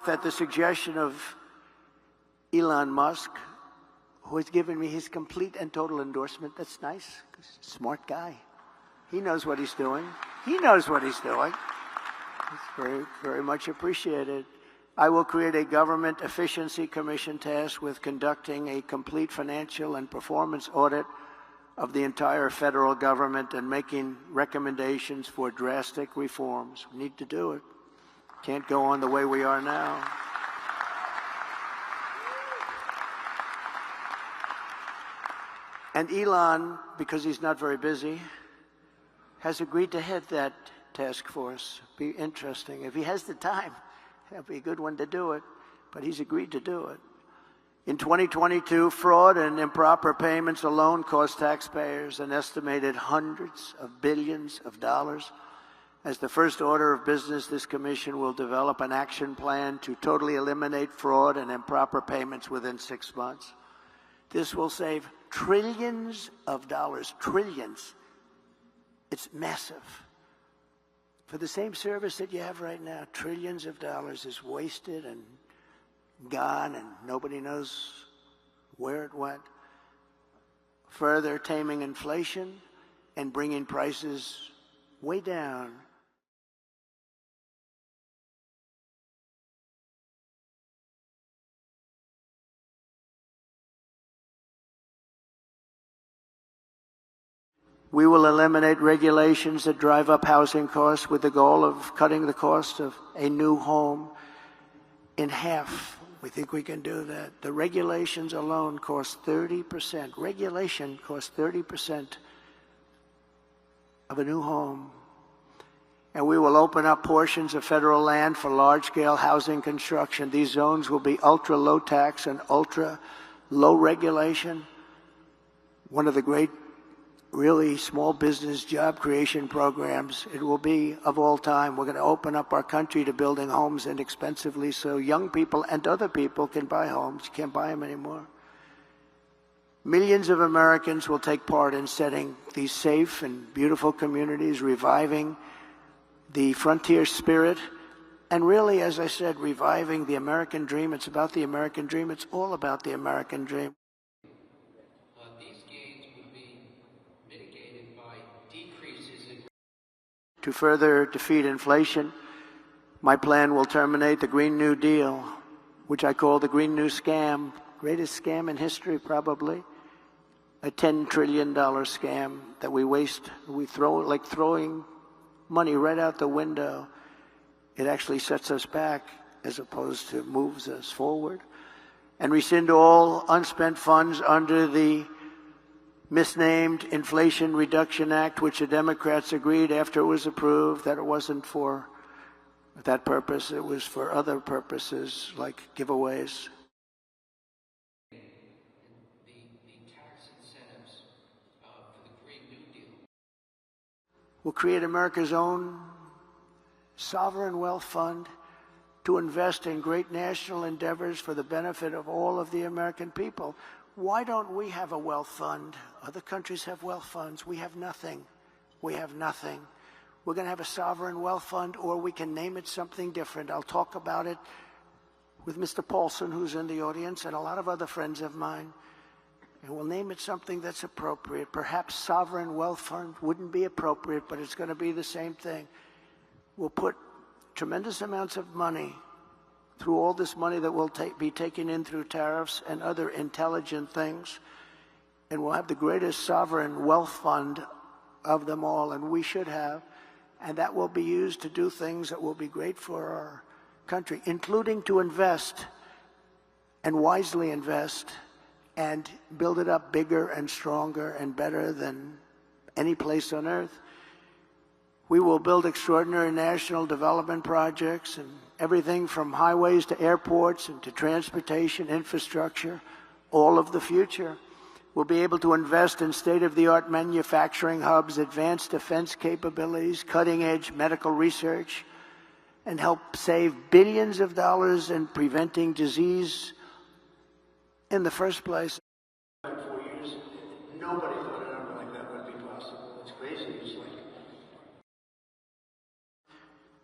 That the suggestion of Elon Musk, who has given me his complete and total endorsement, that's nice, 'cause he's a smart guy. He knows what he's doing. He knows what he's doing. It's very, very much appreciated. I will create a government efficiency commission tasked with conducting a complete financial and performance audit of the entire federal government and making recommendations for drastic reforms. We need to do it. Can't go on the way we are now. And Elon, because he's not very busy, has agreed to head that task force. Be interesting. If he has the time, that'd be a good one to do it, but he's agreed to do it. In 2022, fraud and improper payments alone cost taxpayers an estimated hundreds of billions of dollars. As the first order of business, this commission will develop an action plan to totally eliminate fraud and improper payments within 6 months. This will save trillions of dollars, trillions. It's massive. For the same service that you have right now, trillions of dollars is wasted and gone, and nobody knows where it went. Further taming inflation and bringing prices way down. We will eliminate regulations that drive up housing costs with the goal of cutting the cost of a new home in half. We think we can do that. The regulations alone cost 30%. Regulation costs 30% of a new home. And we will open up portions of federal land for large-scale housing construction. These zones will be ultra-low tax and ultra-low regulation. One of the great really small business job creation programs it will be of all time. We're going to open up our country to building homes inexpensively so young people and other people can buy homes. You can't buy them anymore. Millions of Americans will take part in setting these safe and beautiful communities, reviving the frontier spirit, and really, as I said, reviving the American dream. It's about the American dream. It's all about the American dream. To further defeat inflation, my plan will terminate the Green New Deal, which I call the Green New Scam, greatest scam in history probably, a $10 trillion scam that we waste. We throw like throwing money right out the window. It actually sets us back as opposed to moves us forward. And rescind all unspent funds under the misnamed Inflation Reduction Act, which the Democrats agreed after it was approved that it wasn't for that purpose, it was for other purposes like giveaways. The tax incentives for the Green New Deal. We'll create America's own sovereign wealth fund to invest in great national endeavors for the benefit of all of the American people. Why don't we have a wealth fund? Other countries have wealth funds. We have nothing. We have nothing. We're going to have a sovereign wealth fund, or we can name it something different. I'll talk about it with Mr. Paulson, who's in the audience, and a lot of other friends of mine. And we'll name it something that's appropriate. Perhaps sovereign wealth fund wouldn't be appropriate, but it's going to be the same thing. We'll put tremendous amounts of money through all this money that will be taken in through tariffs and other intelligent things. And we'll have the greatest sovereign wealth fund of them all, and we should have. And that will be used to do things that will be great for our country, including to invest and wisely invest and build it up bigger and stronger and better than any place on earth. We will build extraordinary national development projects and everything from highways to airports and to transportation, infrastructure, all of the future. We'll be able to invest in state-of-the-art manufacturing hubs, advanced defense capabilities, cutting-edge medical research, and help save billions of dollars in preventing disease in the first place. In 4 years, nobody thought a number like that would be possible. It's crazy. It's like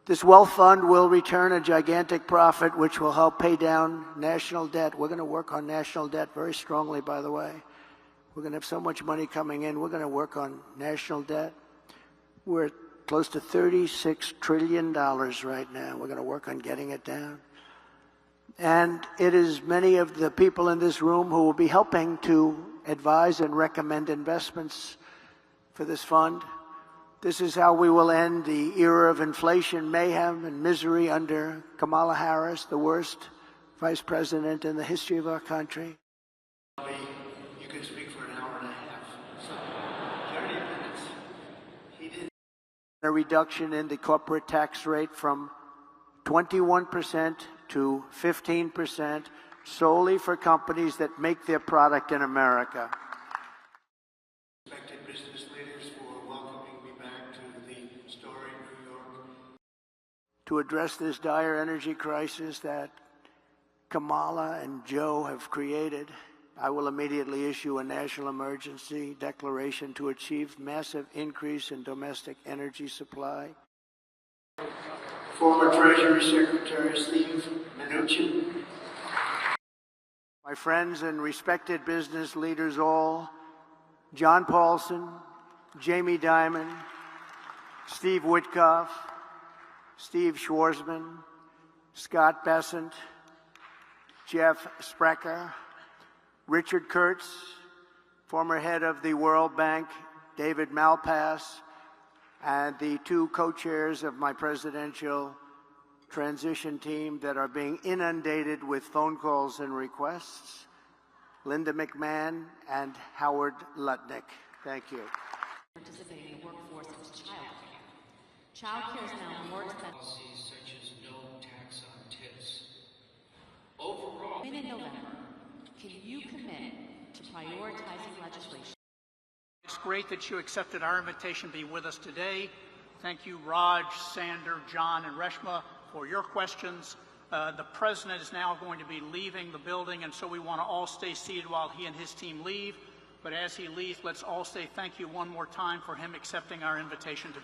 This wealth fund will return a gigantic profit, which will help pay down national debt. We're going to work on national debt very strongly, by the way. We're going to have so much money coming in. We're going to work on national debt. We're at close to $36 trillion right now. We're going to work on getting it down. And it is many of the people in this room who will be helping to advise and recommend investments for this fund. This is how we will end the era of inflation, mayhem, and misery under Kamala Harris, the worst vice president in the history of our country. You can speak for an hour and a half. So, 30 minutes. He did A reduction in the corporate tax rate from 21% to 15% solely for companies that make their product in America. respected business leaders for welcoming me back to the store in New York. To address this dire energy crisis that Kamala and Joe have created, I will immediately issue a national emergency declaration to achieve massive increase in domestic energy supply. Former Treasury Secretary Steve Mnuchin. My friends and respected business leaders all, John Paulson, Jamie Dimon, Steve Witkoff, Steve Schwarzman, Scott Bessent, Jeff Sprecher, Richard Kurtz, former head of the World Bank, David Malpass, and the two co-chairs of my presidential transition team that are being inundated with phone calls and requests, Linda McMahon and Howard Lutnick. Thank you. Participating in the workforce is childcare. Childcare is now more expensive. Policies such as no tax on tips. Overall, In November, can you commit to prioritizing legislation? It's great that you accepted our invitation to be with us today. Thank you, Raj, Sander, John, and Reshma, for your questions. The president is now going to be leaving the building, and so we want to all stay seated while he and his team leave. But as he leaves, let's all say thank you one more time for him accepting our invitation to.